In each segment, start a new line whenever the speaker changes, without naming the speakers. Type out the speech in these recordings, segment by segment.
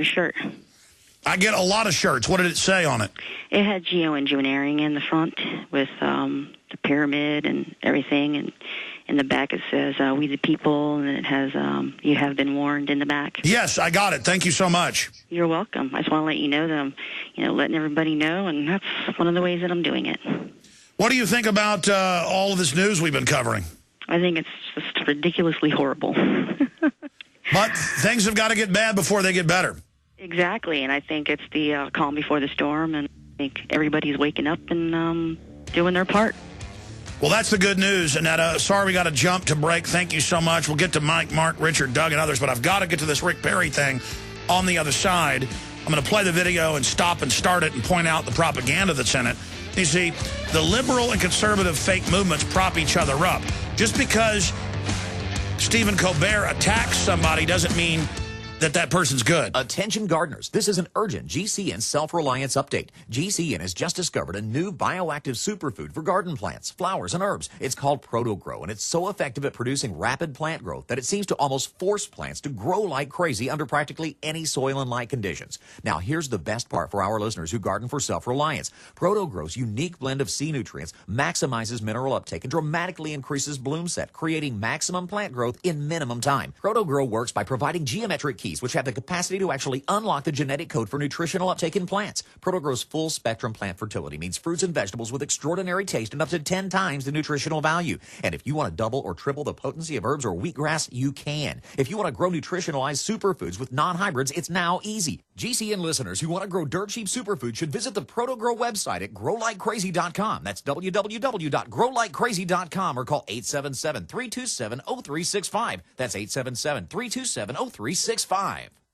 your shirt.
I get a lot of shirts. What did it say on it?
It had geoengineering in the front with the pyramid and everything, and in the back it says, "We the people," and it has, "You have been warned" in the back.
Yes, I got it. Thank you so much.
You're welcome. I just want to let you know that I'm, letting everybody know, and that's one of the ways that I'm doing it.
What do you think about all of this news we've been covering?
I think it's just ridiculously horrible.
But things have got to get bad before they get better.
Exactly, and I think it's the calm before the storm, and I think everybody's waking up and doing their part.
Well, that's the good news. Annetta, sorry we got to jump to break. Thank you so much. We'll get to Mike, Mark, Richard, Doug, and others, but I've got to get to this Rick Perry thing on the other side. I'm going to play the video and stop and start it and point out the propaganda that's in it. You see, the liberal and conservative fake movements prop each other up. Just because Stephen Colbert attacks somebody doesn't mean that person's good.
Attention gardeners, this is an urgent GCN self-reliance update. GCN has just discovered a new bioactive superfood for garden plants, flowers, and herbs. It's called ProtoGrow, and it's so effective at producing rapid plant growth that it seems to almost force plants to grow like crazy under practically any soil and light conditions. Now, here's the best part for our listeners who garden for self-reliance. ProtoGrow's unique blend of C nutrients maximizes mineral uptake and dramatically increases bloom set, creating maximum plant growth in minimum time. ProtoGrow works by providing geometric keys which have the capacity to actually unlock the genetic code for nutritional uptake in plants. ProtoGrow's full spectrum plant fertility means fruits and vegetables with extraordinary taste and up to 10 times the nutritional value. And if you want to double or triple the potency of herbs or wheatgrass, you can. If you want to grow nutritionalized superfoods with non-hybrids, it's now easy. GCN listeners who want to grow dirt cheap superfoods should visit the ProtoGrow website at growlikecrazy.com. That's www.growlikecrazy.com or call 877-327-0365. That's 877-327-0365.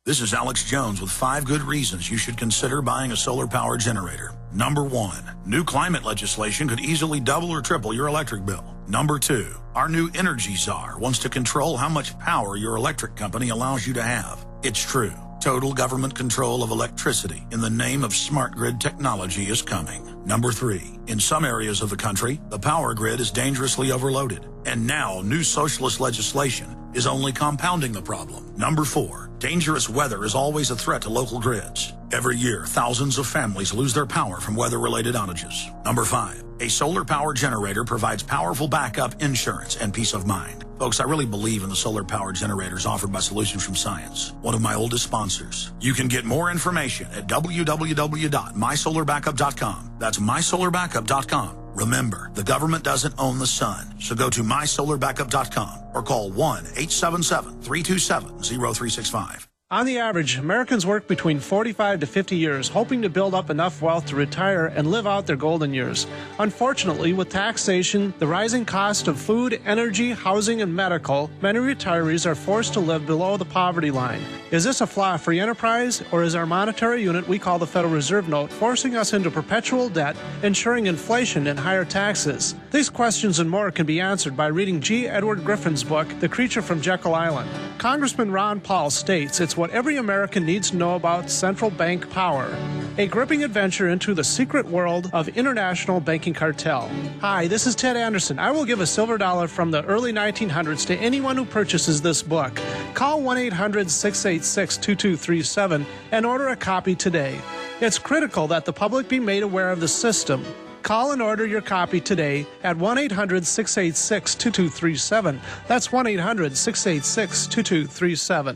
This is Alex Jones with 5 good reasons you should consider buying a solar power generator. Number 1, new climate legislation could easily double or triple your electric bill. Number 2, our new energy czar wants to control how much power your electric company allows you to have. It's true. Total government control of electricity in the name of smart grid technology is coming. Number 3, in some areas of the country, the power grid is dangerously overloaded. And now new socialist legislation is only compounding the problem. Number 4, dangerous weather is always a threat to local grids. Every year, thousands of families lose their power from weather-related outages. Number 5, a solar power generator provides powerful backup insurance and peace of mind. Folks, I really believe in the solar power generators offered by Solutions from Science, one of my oldest sponsors. You can get more information at www.mysolarbackup.com. That's mysolarbackup.com. Remember, the government doesn't own the sun, so go to mysolarbackup.com or call 1-877-327-0365.
On the average, Americans work between 45 to 50 years, hoping to build up enough wealth to retire and live out their golden years. Unfortunately, with taxation, the rising cost of food, energy, housing, and medical, many retirees are forced to live below the poverty line. Is this a flaw of free enterprise, or is our monetary unit we call the Federal Reserve Note forcing us into perpetual debt, ensuring inflation and higher taxes? These questions and more can be answered by reading G. Edward Griffin's book, The Creature from Jekyll Island. Congressman Ron Paul states it's what every American needs to know about central bank power. A gripping adventure into the secret world of international banking cartel. Hi, this is Ted Anderson. I will give a silver dollar from the early 1900s to anyone who purchases this book. Call 1-800-686-2237 and order a copy today. It's critical that the public be made aware of the system. Call and order your copy today at 1-800-686-2237. That's 1-800-686-2237.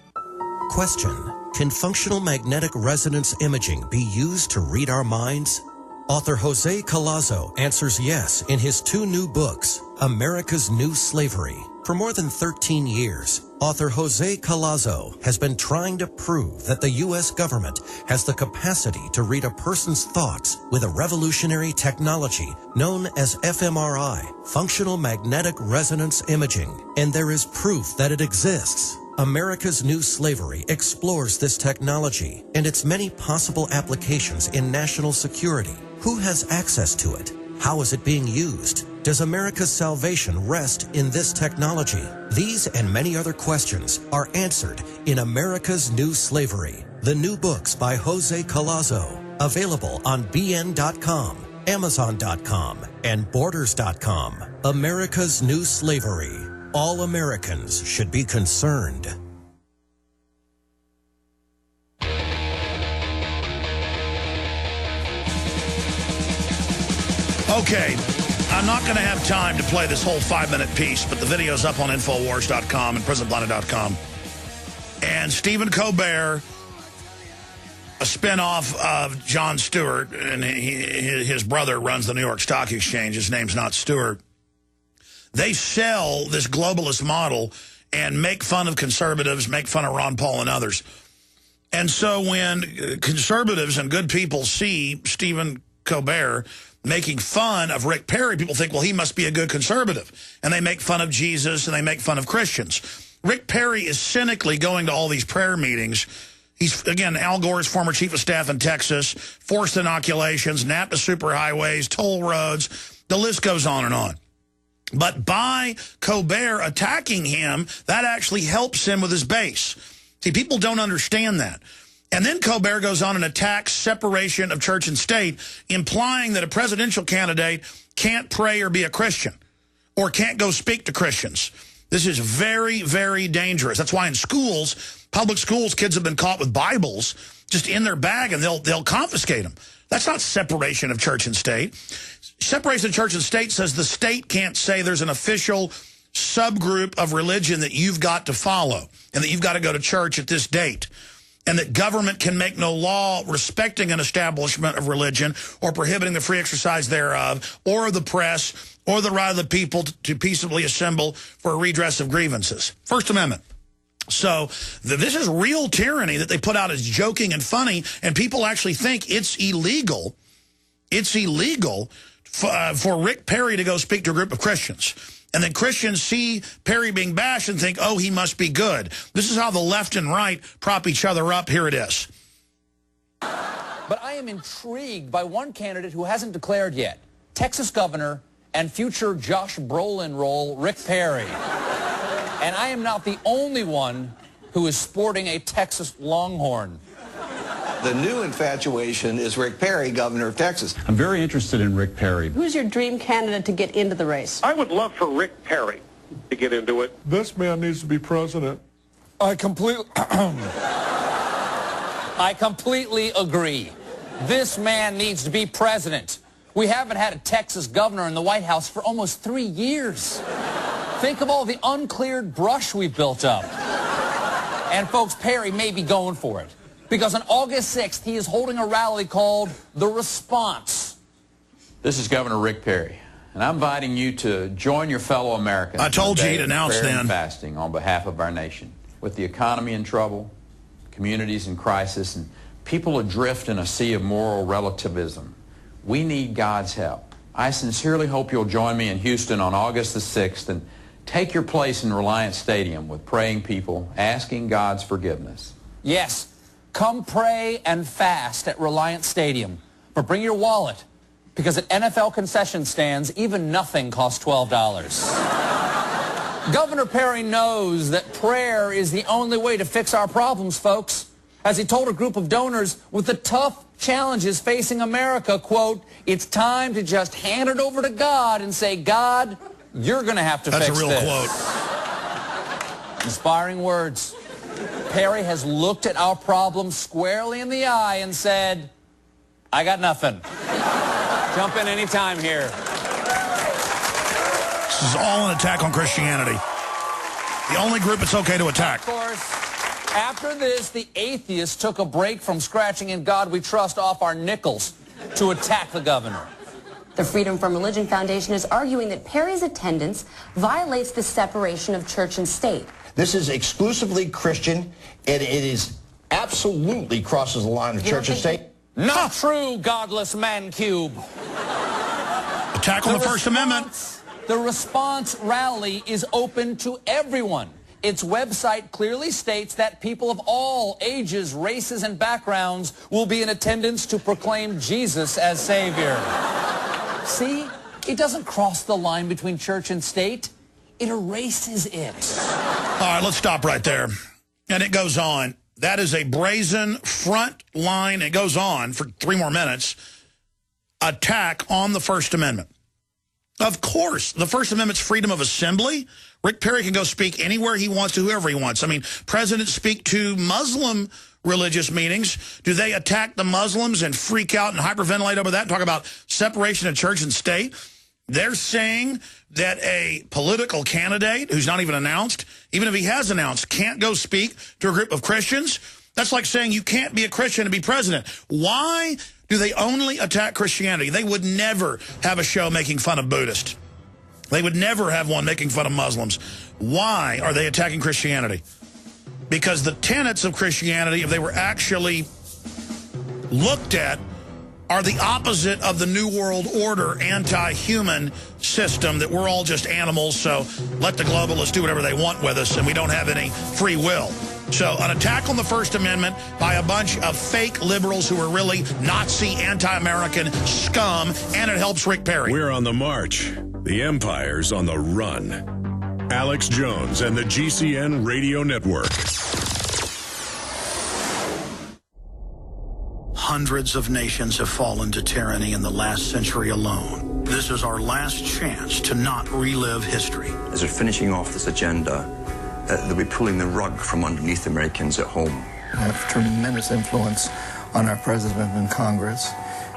Question: can functional magnetic resonance imaging be used to read our minds? Author Jose Collazo answers yes in his 2 new books, America's New Slavery. For more than 13 years, author Jose Collazo has been trying to prove that the U.S. government has the capacity to read a person's thoughts with a revolutionary technology known as fMRI, functional magnetic resonance imaging, and there is proof that it exists. America's New Slavery explores this technology and its many possible applications in national security. Who has access to it? How is it being used? Does America's salvation rest in this technology? These and many other questions are answered in America's New Slavery, the new books by Jose Collazo, available on BN.com, Amazon.com, and Borders.com. America's New Slavery. All Americans should be concerned.
Okay, I'm not going to have time to play this whole 5-minute piece, but the video's up on Infowars.com and PrisonPlanet.com. And Stephen Colbert, a spinoff of Jon Stewart, and his brother runs the New York Stock Exchange. His name's not Stewart. They sell this globalist model and make fun of conservatives, make fun of Ron Paul and others. And so when conservatives and good people see Stephen Colbert making fun of Rick Perry, people think, well, he must be a good conservative. And they make fun of Jesus and they make fun of Christians. Rick Perry is cynically going to all these prayer meetings. He's, again, Al Gore's former chief of staff in Texas, forced inoculations, NAFTA superhighways, toll roads. The list goes on and on. But by Colbert attacking him, that actually helps him with his base. See, people don't understand that. And then Colbert goes on and attacks separation of church and state, implying that a presidential candidate can't pray or be a Christian or can't go speak to Christians. This is very, very dangerous. That's why in schools, public schools, kids have been caught with Bibles just in their bag, and they'll confiscate them. That's not separation of church and state. Separation of church and state says the state can't say there's an official subgroup of religion that you've got to follow and that you've got to go to church at this date, and that government can make no law respecting an establishment of religion or prohibiting the free exercise thereof or the press or the right of the people to peaceably assemble for a redress of grievances. First Amendment. So this is real tyranny that they put out as joking and funny, and people actually think it's illegal. It's illegal for Rick Perry to go speak to a group of Christians. And then Christians see Perry being bashed and think, oh, he must be good. This is how the left and right prop each other up. Here it is.
But I am intrigued by one candidate who hasn't declared yet. Texas governor and future Josh Brolin role, Rick Perry. And I am not the only one who is sporting a Texas Longhorn.
The new infatuation is Rick Perry, governor of Texas.
I'm very interested in Rick Perry.
Who's your dream candidate to get into the race?
I would love for Rick Perry to get into it.
This man needs to be president.
I completely agree. This man needs to be president. We haven't had a Texas governor in the White House for almost 3 years. Think of all the uncleared brush we've built up. And folks, Perry may be going for it, because on August 6th, he is holding a rally called The Response.
This is Governor Rick Perry, and I'm inviting you to join your fellow Americans.
I told you he'd announce
prayer
then.
And fasting on behalf of our nation. With the economy in trouble, communities in crisis, and people adrift in a sea of moral relativism, we need God's help. I sincerely hope you'll join me in Houston on August the 6th and take your place in Reliance Stadium with praying people, asking God's forgiveness.
Yes, come pray and fast at Reliance Stadium. But bring your wallet, because at NFL concession stands, even nothing costs $12. Governor Perry knows that prayer is the only way to fix our problems, folks. As he told a group of donors with the tough challenges facing America, quote, "It's time to just hand it over to God and say, God, you're going to have to fix this."
That's a real quote.
Inspiring words. Perry has looked at our problems squarely in the eye and said, I got nothing. Jump in anytime here.
This is all an attack on Christianity. The only group it's okay to attack.
Of course, after this, the atheists took a break from scratching In God We Trust off our nickels to attack the governor.
The Freedom from Religion Foundation is arguing that Perry's attendance violates the separation of church and state.
This is exclusively Christian, and it is absolutely crosses the line of church and state.
Not true, godless man-cube.
Attack on the First Amendment.
The Response rally is open to everyone. Its website clearly states that people of all ages, races, and backgrounds will be in attendance to proclaim Jesus as Savior. See? It doesn't cross the line between church and state. It erases it.
All right, let's stop right there. And it goes on. That is a brazen front line. It goes on for 3 more minutes. Attack on the First Amendment. Of course, the First Amendment's freedom of assembly. Rick Perry can go speak anywhere he wants to, whoever he wants. I mean, presidents speak to Muslim religious meetings? Do they attack the Muslims and freak out and hyperventilate over that and talk about separation of church and state? They're saying that a political candidate who's not even announced, even if he has announced, can't go speak to a group of Christians. That's like saying you can't be a Christian and be president. Why do they only attack Christianity? They would never have a show making fun of Buddhists. They would never have one making fun of Muslims. Why are they attacking Christianity? Because the tenets of Christianity, if they were actually looked at, are the opposite of the New World Order anti-human system that we're all just animals, so let the globalists do whatever they want with us and we don't have any free will. So an attack on the First Amendment by a bunch of fake liberals who are really Nazi, anti-American scum, and it helps Rick Perry.
We're on the march. The empire's on the run. Alex Jones and the GCN Radio Network.
Hundreds of nations have fallen to tyranny in the last century alone. This is our last chance to not relive history.
As they're finishing off this agenda, they'll be pulling the rug from underneath Americans at home.
I have tremendous influence on our president and Congress,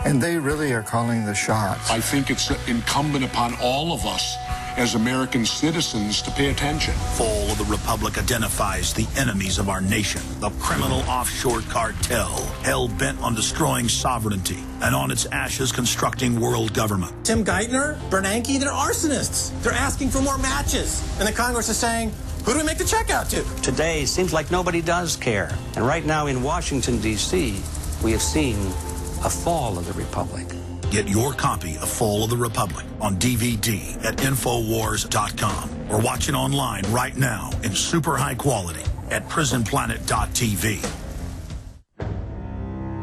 and they really are calling the shots.
I think it's incumbent upon all of us as American citizens to pay attention.
Fall of the Republic identifies the enemies of our nation, the criminal offshore cartel, hell-bent on destroying sovereignty, and on its ashes constructing world government.
Tim Geithner, Bernanke, they're arsonists. They're asking for more matches. And the Congress is saying, who do we make the check out to?
Today, seems like nobody does care. And right now in Washington, D.C., we have seen a fall of the Republic.
Get your copy of Fall of the Republic on DVD at Infowars.com or watch it online right now in super high quality at PrisonPlanet.tv.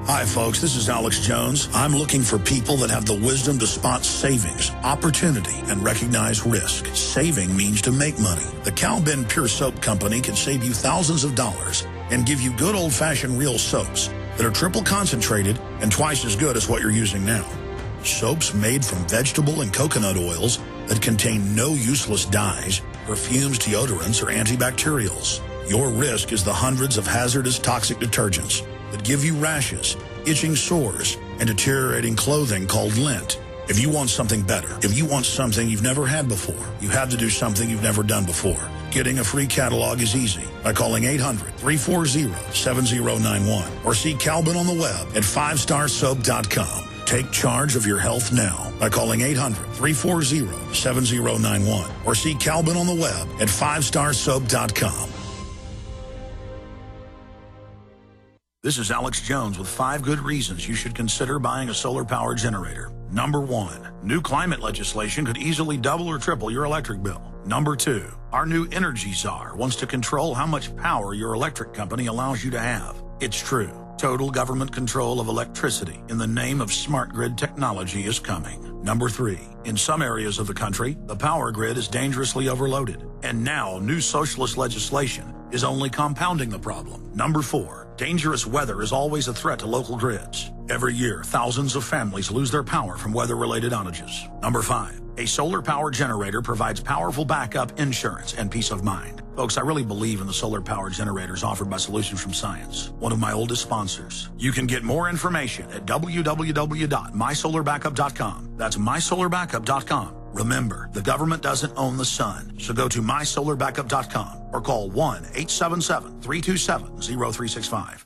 Hi, folks. This is Alex Jones. I'm looking for people that have the wisdom to spot savings, opportunity, and recognize risk. Saving means to make money. The Cal Ben Pure Soap Company can save you thousands of dollars and give you good old-fashioned real soaps that are triple concentrated and twice as good as what you're using now. Soaps made from vegetable and coconut oils that contain no useless dyes, perfumes, deodorants, or antibacterials. Your risk is the hundreds of hazardous toxic detergents that give you rashes, itching sores, and deteriorating clothing called lint. If you want something better, if you want something you've never had before, you have to do something you've never done before. Getting a free catalog is easy by calling 800-340-7091 or see Calvin on the web at 5starsoap.com. Take charge of your health now by calling 800-340-7091 or see Calvin on the web at 5starsoap.com. This is Alex Jones with 5 good reasons you should consider buying a solar power generator. Number 1, new climate legislation could easily double or triple your electric bill. Number 2, our new energy czar wants to control how much power your electric company allows you to have. It's true. Total government control of electricity in the name of smart grid technology is coming. Number 3, in some areas of the country, the power grid is dangerously overloaded. And now new socialist legislation is only compounding the problem. Number 4, dangerous weather is always a threat to local grids. Every year, thousands of families lose their power from weather-related outages. Number 5, a solar power generator provides powerful backup insurance and peace of mind. Folks, I really believe in the solar power generators offered by Solutions from Science, one of my oldest sponsors. You can get more information at www.mysolarbackup.com. That's mysolarbackup.com. Remember, the government doesn't own the sun, so go to mysolarbackup.com or call 1-877-327-0365.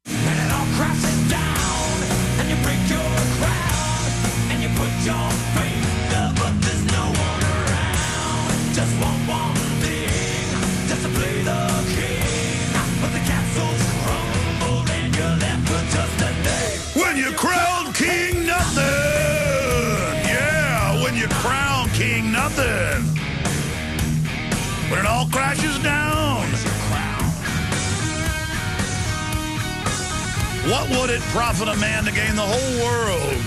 And it all crashes down, and you break your crown, and you put your faith up, but there's no one around. Just one thing, just to play the king, but the castle's crumbled, and you're left with just a name.
When you crown King Nothing! Yeah, when you crown King Nothing! When it all crashes down! What would it profit a man to gain the whole world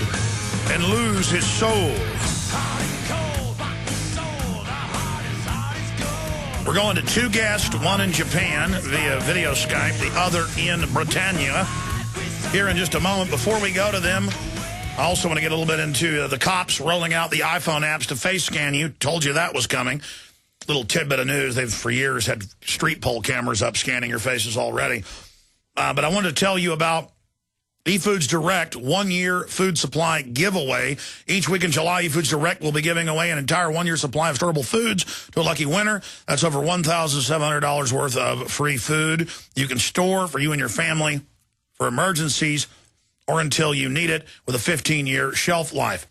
and lose his soul? We're going to 2 guests, one in Japan via video Skype, the other in Britannia. Here in just a moment. Before we go to them, I also want to get a little bit into the cops rolling out the iPhone apps to face scan you. Told you that was coming. Little tidbit of news. They've for years had street pole cameras up scanning your faces already. But I wanted to tell you about eFoods Direct 1-year food supply giveaway. Each week in July, eFoods Direct will be giving away an entire 1-year supply of storable foods to a lucky winner. That's over $1,700 worth of free food you can store for you and your family for emergencies or until you need it with a 15-year shelf life.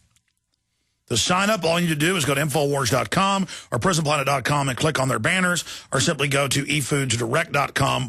To sign up, all you need to do is go to Infowars.com or PrisonPlanet.com and click on their banners, or simply go to eFoodsDirect.com /